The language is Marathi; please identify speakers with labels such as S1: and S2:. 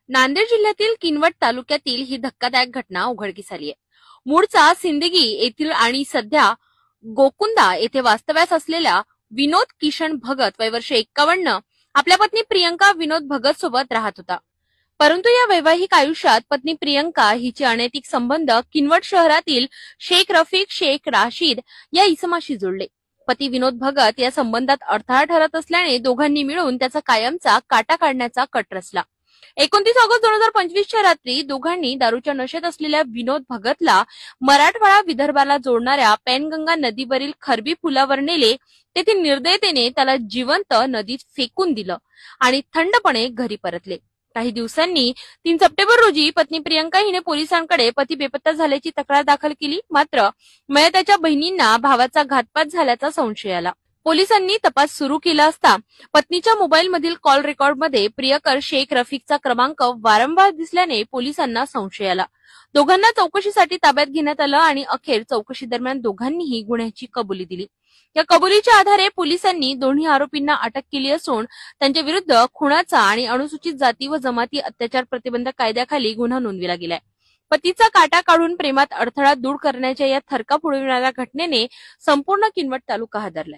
S1: नांदेड जिल्ह्यातील किनवट तालुक्यातील ही धक्कादायक घटना उघडकीस आली आहे। मूळचा सिंदगी येथील आणि सध्या गोकुंदा येथे वास्तव्यास असलेल्या विनोद किशन भगत वय वर्ष 51 आपल्या पत्नी प्रियंका विनोद भगत सोबत राहत होता। परंतु या वैवाहिक आयुष्यात पत्नी प्रियंका हिचे अनैतिक संबंध किनवट शहरातील शेख रफीक शेख राशीद या इसमाशी जोडले। पती विनोद भगत या संबंधात अडथळा ठरत असल्याने दोघांनी मिळून त्याचा कायमचा काटा काढण्याचा कट रचला। 29 ऑगस्ट 2025 च्या रात्री दोघांनी दारूच्या नशेत असलेल्या विनोद भगतला मराठवाडा विदर्भाला जोडणाऱ्या पेनगंगा नदीवरील खरबी पुलावर नेले। तेथे निर्दयतेने त्याला जिवंत नदीत फेकून दिलं आणि थंडपणे घरी परतले। काही दिवसांनी 3 सप्टेंबर रोजी पत्नी प्रियंका हिने पोलिसांकडे पती बेपत्ता झाल्याची तक्रार दाखल केली। मात्र मयताच्या बहिणींना भावाचा घातपात झाल्याचा संशय आला। पोलिसांनी तपास सुरू केला असता पत्नीच्या मोबाईलमधील कॉल रेकॉर्डमध्ये प्रियकर शेख रफीकचा क्रमांक वारंवार दिसल्याने पोलिसांना संशय आला। दोघांना चौकशीसाठी ताब्यात घेण्यात आलं आणि अखेर चौकशी दरम्यान दोघांनीही गुन्ह्याची कबुली दिली। या कबुलीच्या आधारे पोलिसांनी दोन्ही आरोपींना अटक केली असून त्यांच्या विरुद्ध खुनाचा आणि अनुसूचित जाती व जमाती अत्याचार प्रतिबंधक कायद्याखाली गुन्हा नोंदविला गेलाय। पतीचा काटा काढून प्रेमात अडथळा दूर करण्याच्या या थरकाप उडविणाऱ्या घटनेने संपूर्ण किनवट तालुका हादरलाय।